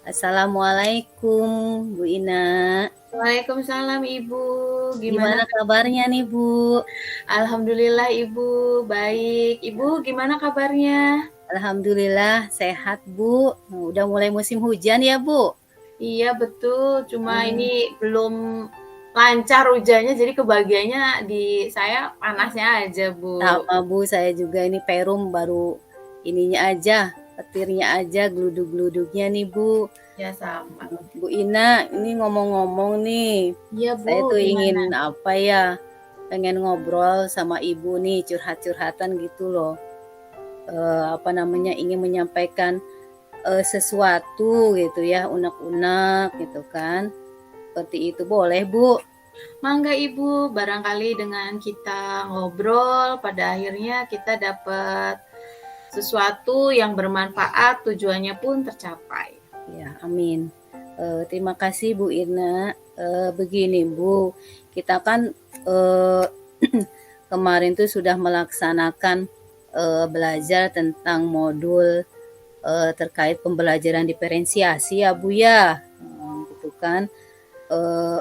Assalamualaikum, Bu Ina. Waalaikumsalam Ibu, gimana Gimana kabarnya? kabarnya nih, Bu? Alhamdulillah Ibu, baik. Ibu gimana kabarnya? Alhamdulillah sehat, Bu. Udah mulai musim hujan ya, Bu? Iya betul, cuma Hmm, ini belum lancar hujannya, jadi kebagiannya di saya panasnya aja Bu. sama Bu, saya juga ini Perum baru ininya aja, petirnya aja, geluduk-geluduknya nih, Bu. Ya sama. Bu Ina, ini ngomong-ngomong nih, Iya Bu, saya tuh gimana? ingin apa ya, pengen ngobrol sama Ibu nih, curhat-curhatan gitu loh. Apa namanya, ingin menyampaikan sesuatu gitu ya, unek-unek gitu kan. Seperti itu boleh, Bu? Mangga Ibu, barangkali dengan kita ngobrol, pada akhirnya kita dapat sesuatu yang bermanfaat, tujuannya pun tercapai. Ya, amin. Terima kasih Bu Ina. Begini Bu, kita kan eh, kemarin tuh sudah melaksanakan belajar tentang modul terkait pembelajaran diferensiasi ya Bu ya. Gitu kan. Eh,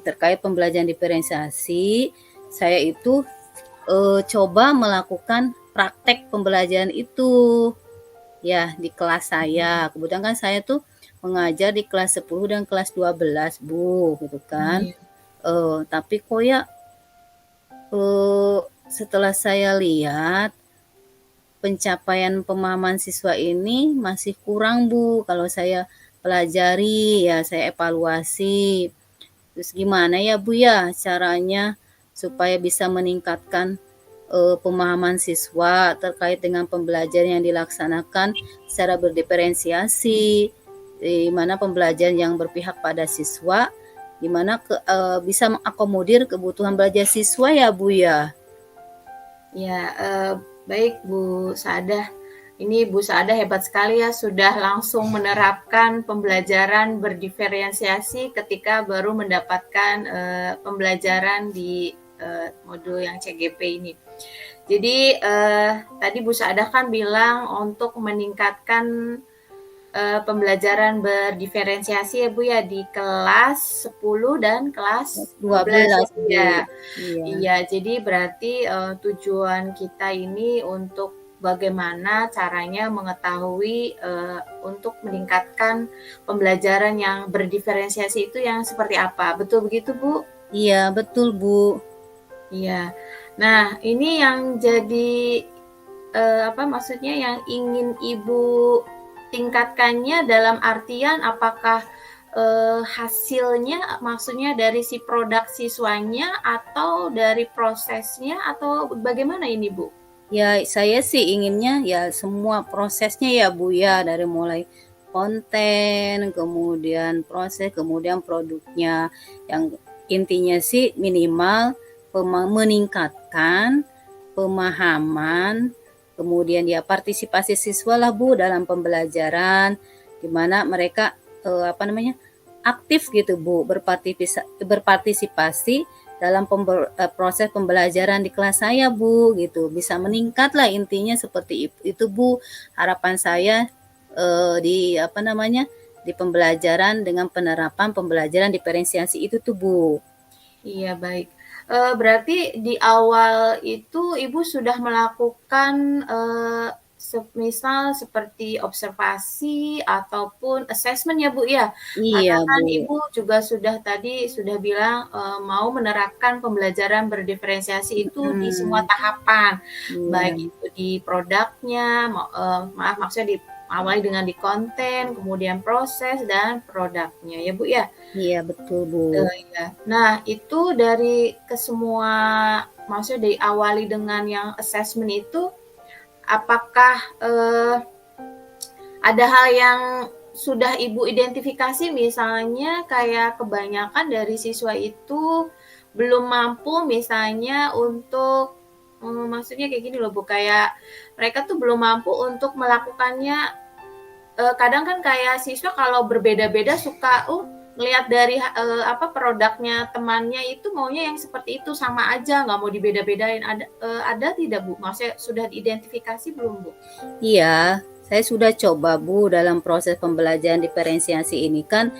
Terkait pembelajaran diferensiasi, saya itu coba melakukan praktek pembelajaran itu ya di kelas saya. Kebetulan kan saya tuh mengajar di kelas 10 dan kelas 12 Bu gitu kan. Iya. Tapi kok ya setelah saya lihat pencapaian pemahaman siswa ini masih kurang Bu. Kalau saya pelajari ya saya evaluasi. Terus gimana ya Bu ya caranya supaya bisa meningkatkan pemahaman siswa terkait dengan pembelajaran yang dilaksanakan secara berdiferensiasi, di mana pembelajaran yang berpihak pada siswa, di mana bisa mengakomodir kebutuhan belajar siswa ya Bu ya. Ya, baik Bu Saadah. Ini Bu Saadah hebat sekali ya, sudah langsung menerapkan pembelajaran berdiferensiasi ketika baru mendapatkan pembelajaran di modul yang CGP ini. Jadi tadi Bu Saadah kan bilang untuk meningkatkan pembelajaran berdiferensiasi ya Bu ya di kelas 10 dan kelas 12 ya 12 Bu Bu. ya. Iya. Iya, jadi berarti tujuan kita ini untuk bagaimana caranya mengetahui untuk meningkatkan pembelajaran yang berdiferensiasi itu yang seperti apa. Betul begitu, Bu? Iya, betul Bu. Iya. Nah, ini yang jadi apa maksudnya yang ingin Ibu tingkatkannya dalam artian apakah hasilnya maksudnya dari si produk siswanya atau dari prosesnya atau bagaimana ini Bu? Ya, saya sih inginnya ya semua prosesnya ya Bu ya, dari mulai konten, kemudian proses, kemudian produknya. Yang intinya sih minimal meningkatkan pemahaman, kemudian ya partisipasi siswa lah Bu dalam pembelajaran, di mana mereka apa namanya aktif gitu Bu, berpartisipasi dalam proses pembelajaran di kelas saya Bu gitu, bisa meningkat lah intinya seperti itu Bu, harapan saya di apa namanya di pembelajaran dengan penerapan pembelajaran diferensiasi itu tuh Bu. Iya baik. Berarti di awal itu Ibu sudah melakukan, semisal seperti observasi ataupun assessment ya, Bu, ya? Iya Karena kan Bu. Ibu juga sudah tadi sudah bilang, mau menerapkan pembelajaran berdiferensiasi itu di semua Hmm, tahapan, iya. baik itu di produknya, maaf maksudnya awali dengan di konten, kemudian proses dan produknya ya, Bu, ya? Iya betul Bu. Iya. Nah, itu dari semua maksudnya diawali dengan yang assessment itu, apakah, ada hal yang sudah Ibu identifikasi misalnya kayak kebanyakan dari siswa itu belum mampu misalnya untuk, maksudnya kayak gini loh Bu, kayak mereka tuh belum mampu untuk melakukannya. Kadang kan kayak siswa kalau berbeda-beda suka, ngelihat dari apa, produknya temannya itu maunya yang seperti itu, sama aja, nggak mau dibeda-bedain. Ada tidak, Bu? Maksudnya sudah diidentifikasi belum, Bu? Iya, Saya sudah coba Bu dalam proses pembelajaran diferensiasi ini kan,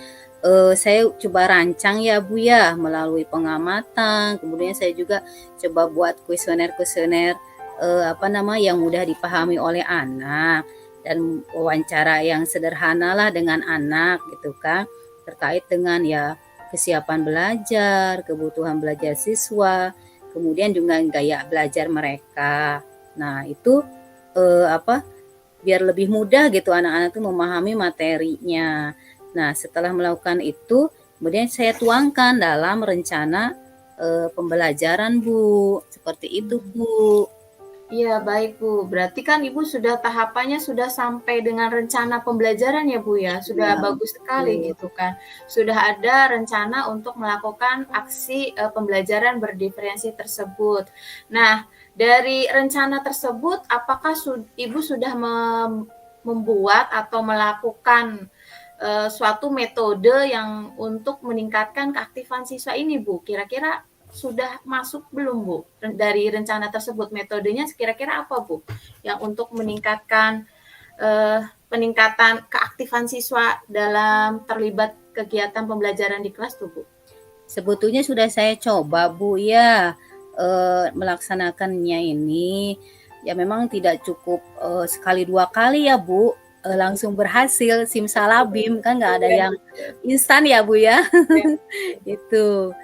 saya coba rancang ya Bu ya, melalui pengamatan, kemudian saya juga coba buat kuesioner-kuesioner, yang mudah dipahami oleh anak, dan wawancara yang sederhana lah dengan anak gitu kan, terkait dengan ya kesiapan belajar, kebutuhan belajar siswa, kemudian juga gaya belajar mereka. Nah itu, biar lebih mudah gitu anak-anak tuh memahami materinya. Nah, setelah melakukan itu, kemudian saya tuangkan dalam rencana pembelajaran, Bu. Seperti itu, Bu. Iya, baik Bu. Berarti kan Ibu sudah tahapannya sudah sampai dengan rencana pembelajaran ya Bu ya? Sudah Ya, bagus sekali betul. gitu kan. Sudah ada rencana untuk melakukan aksi pembelajaran berdiferensi tersebut. Nah, dari rencana tersebut apakah Ibu sudah membuat atau melakukan suatu metode yang untuk meningkatkan keaktifan siswa ini Bu? Kira-kira sudah masuk belum Bu dari rencana tersebut? Metodenya kira-kira apa Bu yang untuk meningkatkan peningkatan keaktifan siswa dalam terlibat kegiatan pembelajaran di kelas tuh Bu? Sebetulnya sudah saya coba, Bu, ya, melaksanakannya ini. Ya memang tidak cukup sekali 2 kali ya, Bu, langsung berhasil simsalabim, kan nggak ada Iya, yang betul. instan ya, Bu, ya. Iya. Itu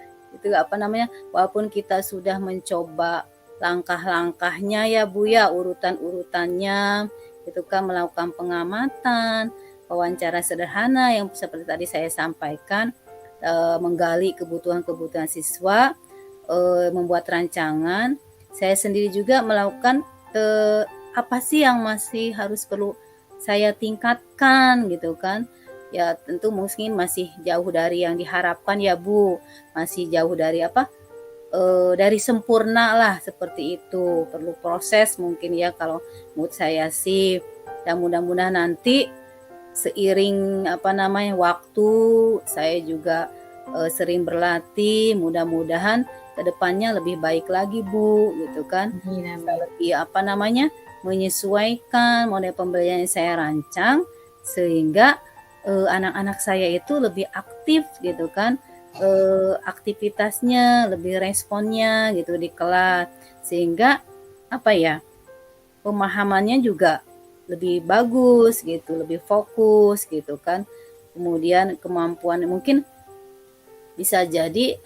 walaupun kita sudah mencoba langkah-langkahnya ya Bu ya, urutan-urutannya, itu kan melakukan pengamatan, wawancara sederhana yang seperti tadi saya sampaikan, menggali kebutuhan-kebutuhan siswa, membuat rancangan. Saya sendiri juga melakukan, apa sih yang masih harus perlu saya tingkatkan gitu kan. Ya tentu mungkin masih jauh dari yang diharapkan ya Bu, masih jauh dari sempurna lah seperti itu, perlu proses mungkin ya kalau menurut saya sih. Dan mudah-mudahan nanti seiring waktu saya juga sering berlatih, mudah-mudahan kedepannya lebih baik lagi Bu, gitu kan. Amin, Bisa amin. lebih menyesuaikan model pembelajaran yang saya rancang sehingga anak-anak saya itu lebih aktif gitu kan, aktivitasnya, lebih responnya gitu di kelas. Sehingga pemahamannya juga lebih bagus gitu, lebih fokus gitu kan. Kemudian kemampuan mungkin bisa jadi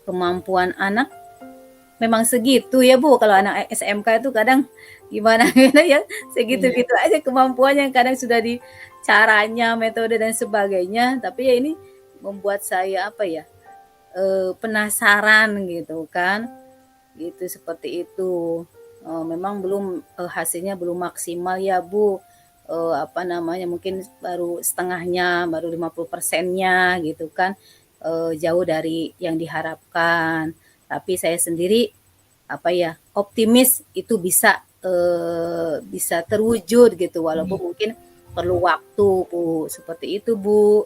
kemampuan anak memang segitu ya Bu, kalau anak SMK itu kadang gimana gitu ya, Iya. segitu-gitu aja kemampuannya, kadang sudah di caranya, metode dan sebagainya, tapi ya ini membuat saya penasaran gitu kan, gitu seperti itu. Memang belum hasilnya belum maksimal ya Bu, mungkin baru setengahnya, baru 50%-nya gitu kan, jauh dari yang diharapkan. Tapi saya sendiri optimis itu bisa terwujud gitu walaupun mungkin perlu waktu Bu, seperti itu Bu.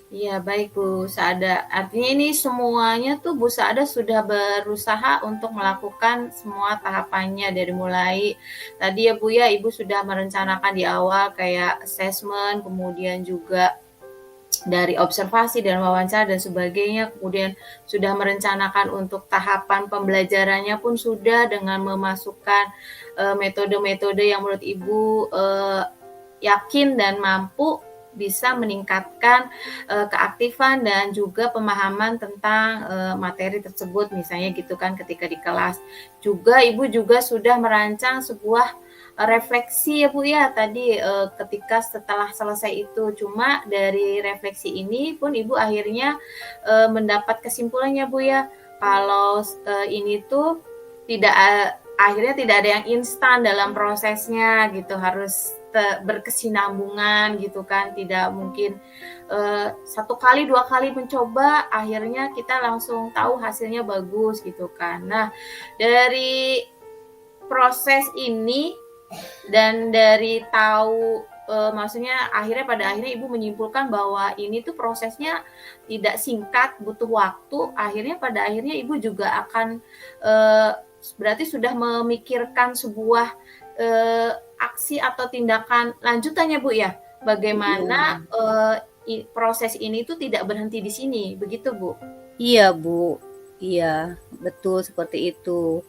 Iya, baik Bu Saada. Artinya ini semuanya tuh Bu Saada sudah berusaha untuk melakukan semua tahapannya dari mulai tadi ya Bu ya, Ibu sudah merencanakan di awal kayak assessment, kemudian juga dari observasi dan wawancara dan sebagainya, kemudian sudah merencanakan untuk tahapan pembelajarannya pun sudah dengan memasukkan metode-metode yang menurut Ibu yakin dan mampu bisa meningkatkan keaktifan dan juga pemahaman tentang materi tersebut misalnya gitu kan ketika di kelas. Juga Ibu juga sudah merancang sebuah refleksi ya Bu ya tadi ketika setelah selesai itu. Cuma dari refleksi ini pun Ibu akhirnya mendapat kesimpulannya Bu ya kalau ini tuh tidak akhirnya tidak ada yang instan dalam prosesnya gitu, harus berkesinambungan gitu kan, tidak mungkin 1 kali 2 kali mencoba akhirnya kita langsung tahu hasilnya bagus gitu kan. Nah, dari proses ini dan dari tahu maksudnya pada akhirnya Ibu menyimpulkan bahwa ini tuh prosesnya tidak singkat, butuh waktu, akhirnya pada akhirnya Ibu juga akan berarti sudah memikirkan sebuah aksi atau tindakan lanjutannya Bu ya, bagaimana proses ini tuh tidak berhenti di sini, begitu Bu? Iya Bu, iya betul seperti itu.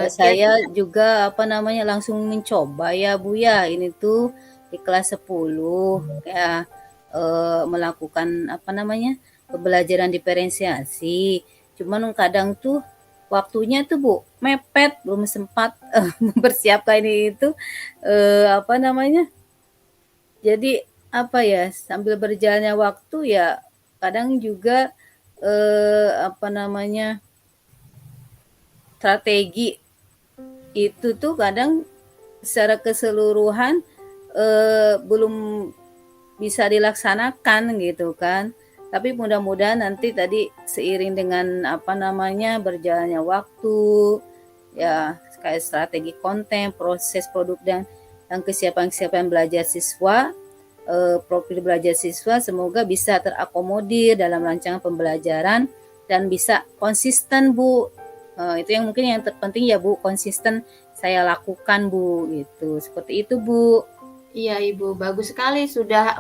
Saya Kira-kira juga langsung mencoba ya Bu ya, ini tuh di kelas 10 ya, melakukan pembelajaran diferensiasi. Cuman kadang tuh waktunya tuh Bu mepet, belum sempat mempersiapkan ini itu, jadi sambil berjalannya waktu ya kadang juga strategi itu tuh kadang secara keseluruhan belum bisa dilaksanakan gitu kan. Tapi mudah-mudahan nanti tadi seiring dengan berjalannya waktu ya kayak strategi konten, proses produk dan kesiapan belajar siswa, profil belajar siswa semoga bisa terakomodir dalam rancangan pembelajaran dan bisa konsisten Bu. Itu yang mungkin yang terpenting ya Bu, konsisten saya lakukan Bu gitu. Seperti itu Bu. Iya Ibu, bagus sekali sudah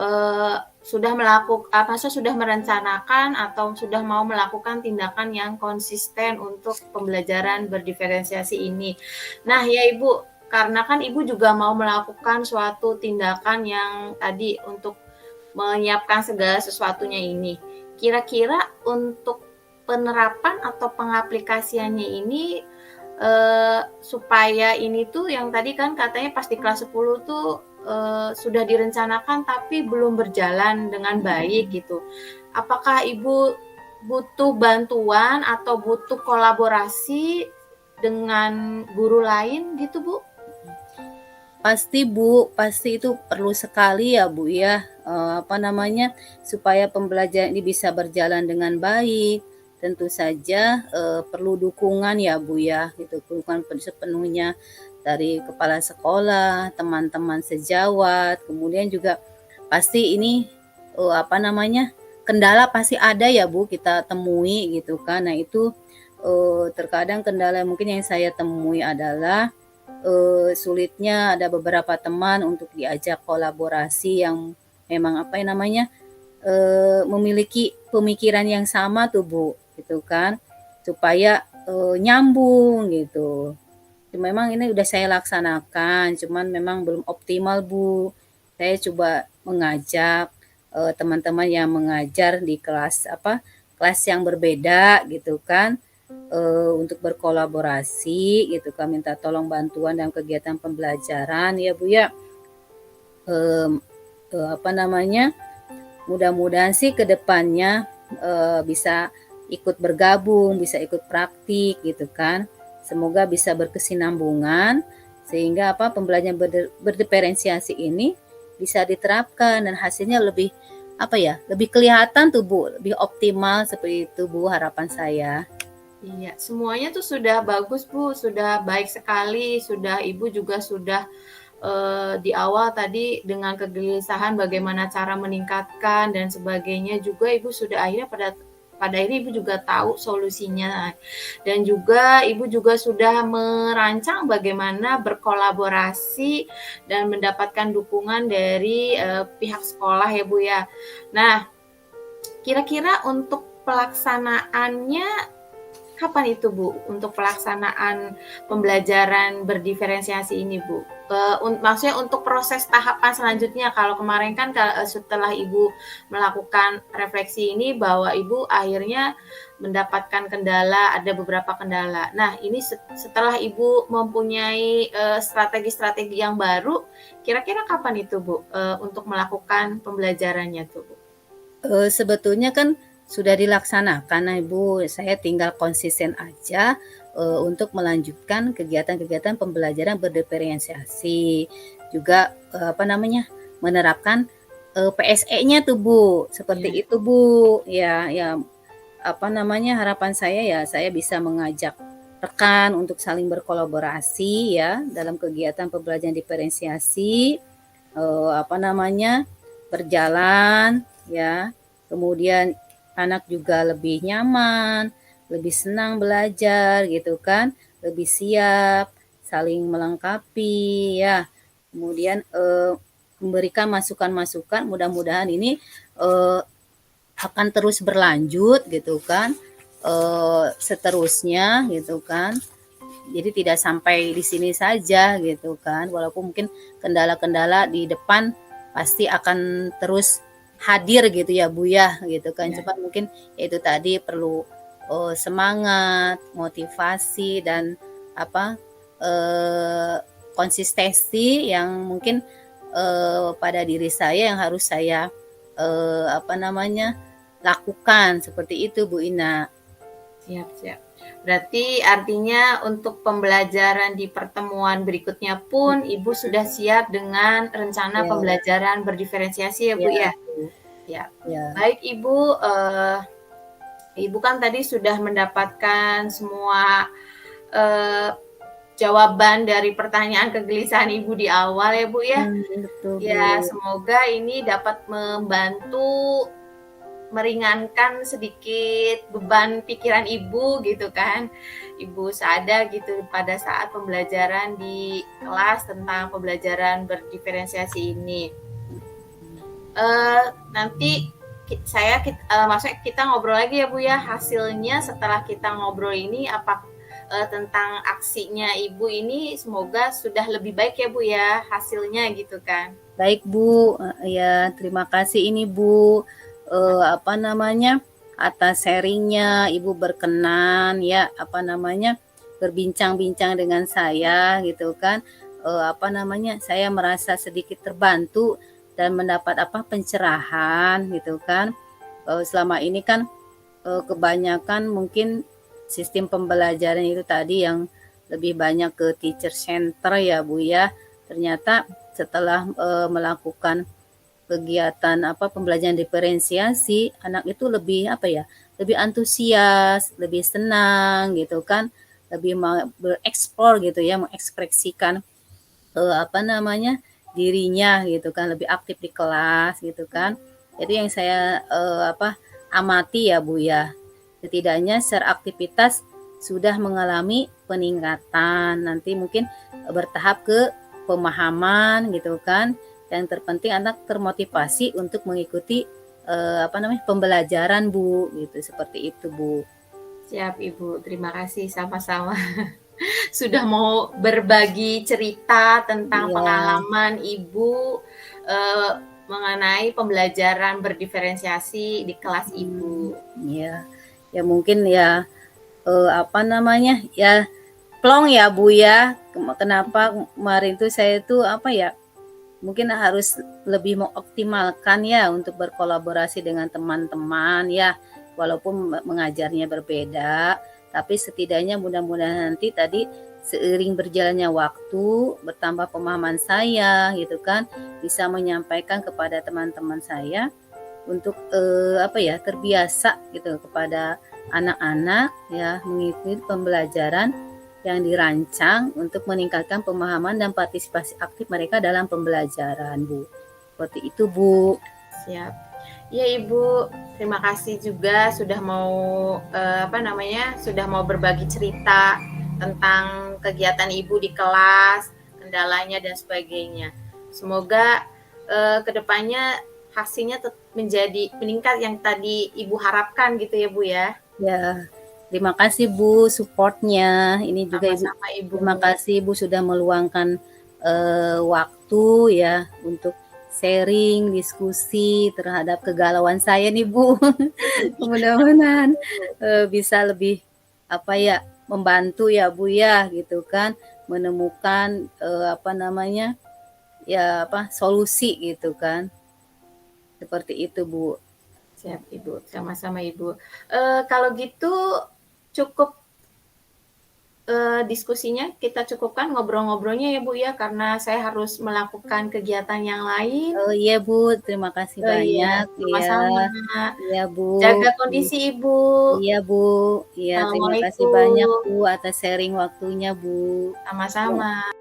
merencanakan atau sudah mau melakukan tindakan yang konsisten untuk pembelajaran berdiferensiasi ini. Nah ya Ibu, karena kan Ibu juga mau melakukan suatu tindakan yang tadi untuk menyiapkan segala sesuatunya ini. Kira-kira untuk penerapan atau pengaplikasiannya ini supaya ini tuh yang tadi kan katanya pas di kelas 10 tuh sudah direncanakan tapi belum berjalan dengan baik gitu. Apakah Ibu butuh bantuan atau butuh kolaborasi dengan guru lain gitu Bu? Pasti Bu, pasti itu perlu sekali ya Bu ya, supaya pembelajaran ini bisa berjalan dengan baik. Tentu saja perlu dukungan ya Bu ya, gitu, dukungan sepenuhnya dari kepala sekolah, teman-teman sejawat, kemudian juga pasti ini kendala pasti ada ya Bu kita temui gitu kan. Nah itu terkadang kendala mungkin yang saya temui adalah sulitnya ada beberapa teman untuk diajak kolaborasi yang memang memiliki pemikiran yang sama tuh Bu, gitu kan, supaya nyambung gitu. Memang ini udah saya laksanakan, cuman memang belum optimal Bu. Saya coba mengajak teman-teman yang mengajar di kelas kelas yang berbeda gitu kan, untuk berkolaborasi gitu kan, minta tolong bantuan dalam kegiatan pembelajaran ya Bu ya. Mudah-mudahan sih ke depannya bisa ikut bergabung, bisa ikut praktik gitu kan. Semoga bisa berkesinambungan sehingga pembelajaran berdiferensiasi ini bisa diterapkan dan hasilnya lebih lebih kelihatan tuh Bu, lebih optimal seperti itu Bu harapan saya. Iya, semuanya tuh sudah bagus Bu, sudah baik sekali, Ibu juga sudah di awal tadi dengan kegelisahan bagaimana cara meningkatkan dan sebagainya juga Ibu sudah akhirnya pada akhirnya Ibu juga tahu solusinya dan juga Ibu juga sudah merancang bagaimana berkolaborasi dan mendapatkan dukungan dari pihak sekolah ya Bu ya. Nah, kira-kira untuk pelaksanaannya kapan itu Bu untuk pelaksanaan pembelajaran berdiferensiasi ini Bu? Maksudnya untuk proses tahapan selanjutnya kalau kemarin kan setelah Ibu melakukan refleksi ini bahwa Ibu akhirnya mendapatkan kendala, ada beberapa kendala. Nah ini setelah Ibu mempunyai strategi-strategi yang baru, kira-kira kapan itu Bu untuk melakukan pembelajarannya tuh Bu? Sebetulnya kan sudah dilaksanakan Ibu, saya tinggal konsisten aja untuk melanjutkan kegiatan-kegiatan pembelajaran berdiferensiasi. Juga menerapkan PSE-nya tuh Bu, seperti itu Bu. Ya harapan saya ya saya bisa mengajak rekan untuk saling berkolaborasi ya dalam kegiatan pembelajaran diferensiasi, berjalan ya. Kemudian anak juga lebih nyaman, lebih senang belajar gitu kan, lebih siap saling melengkapi ya. Kemudian memberikan masukan-masukan, mudah-mudahan ini akan terus berlanjut gitu kan, seterusnya gitu kan. Jadi tidak sampai di sini saja gitu kan, walaupun mungkin kendala-kendala di depan pasti akan terus hadir gitu ya Bu ya gitu kan. Ya. Cuma mungkin itu tadi perlu semangat, motivasi dan apa konsistensi yang mungkin pada diri saya yang harus saya lakukan seperti itu Bu Ina. Siap, siap. Berarti artinya untuk pembelajaran di pertemuan berikutnya pun Ibu sudah siap dengan rencana Ya. pembelajaran berdiferensiasi ya Bu ya? Ya. Ya. Baik Ibu, Ibu kan tadi sudah mendapatkan semua jawaban dari pertanyaan kegelisahan Ibu di awal ya Bu ya. Betul, Ya, Bu. semoga ini dapat membantu meringankan sedikit beban pikiran Ibu gitu kan. Ibu Saada gitu pada saat pembelajaran di kelas tentang pembelajaran berdiferensiasi ini. Nanti maksudnya kita ngobrol lagi ya Bu ya, hasilnya setelah kita ngobrol ini apa tentang aksinya Ibu ini semoga sudah lebih baik ya Bu ya hasilnya gitu kan. Baik Bu, ya terima kasih ini Bu, atas sharingnya Ibu berkenan ya berbincang-bincang dengan saya gitu kan, saya merasa sedikit terbantu dan mendapat pencerahan gitu kan. Selama ini kan kebanyakan mungkin sistem pembelajaran itu tadi yang lebih banyak ke teacher center ya Bu ya. Ternyata setelah melakukan kegiatan pembelajaran diferensiasi, anak itu lebih lebih antusias, lebih senang gitu kan, lebih bereksplor gitu ya, mengekspresikan dirinya gitu kan, lebih aktif di kelas gitu kan. Itu yang saya amati ya Bu ya. Setidaknya secara aktivitas sudah mengalami peningkatan. Nanti mungkin bertahap ke pemahaman gitu kan. Yang terpenting anak termotivasi untuk mengikuti pembelajaran Bu gitu, seperti itu Bu. Siap Ibu, terima kasih sama-sama. Sudah mau berbagi cerita tentang pengalaman Ibu mengenai pembelajaran berdiferensiasi di kelas Ibu. Ya mungkin ya plong ya Bu ya. Kenapa kemarin tuh saya tuh mungkin harus lebih mengoptimalkan ya untuk berkolaborasi dengan teman-teman ya, walaupun mengajarnya berbeda, tapi setidaknya mudah-mudahan nanti tadi seiring berjalannya waktu, bertambah pemahaman saya gitu kan, bisa menyampaikan kepada teman-teman saya untuk terbiasa gitu kepada anak-anak ya mengikuti pembelajaran yang dirancang untuk meningkatkan pemahaman dan partisipasi aktif mereka dalam pembelajaran Bu. Seperti itu Bu. Siap. Ya Ibu, terima kasih juga sudah mau sudah mau berbagi cerita tentang kegiatan Ibu di kelas, kendalanya dan sebagainya. Semoga kedepannya hasilnya menjadi meningkat yang tadi Ibu harapkan gitu ya Bu ya. Ya, terima kasih Bu supportnya. Ini juga Ibu. Terima kasih Bu sudah meluangkan waktu ya untuk sharing, diskusi terhadap kegalauan saya nih Bu. Mudah-mudahan bisa lebih membantu ya Bu ya gitu kan, menemukan solusi gitu kan. Seperti itu Bu. Siap Ibu, sama-sama Ibu. Kalau gitu cukup diskusinya kita cukupkan ngobrol-ngobrolnya ya Bu ya, karena saya harus melakukan kegiatan yang lain. Oh iya Bu, terima kasih banyak. Sama-sama. Iya Bu. Jaga kondisi Ibu. Iya Bu. Iya, terima kasih banyak Bu atas sharing waktunya Bu. Sama-sama.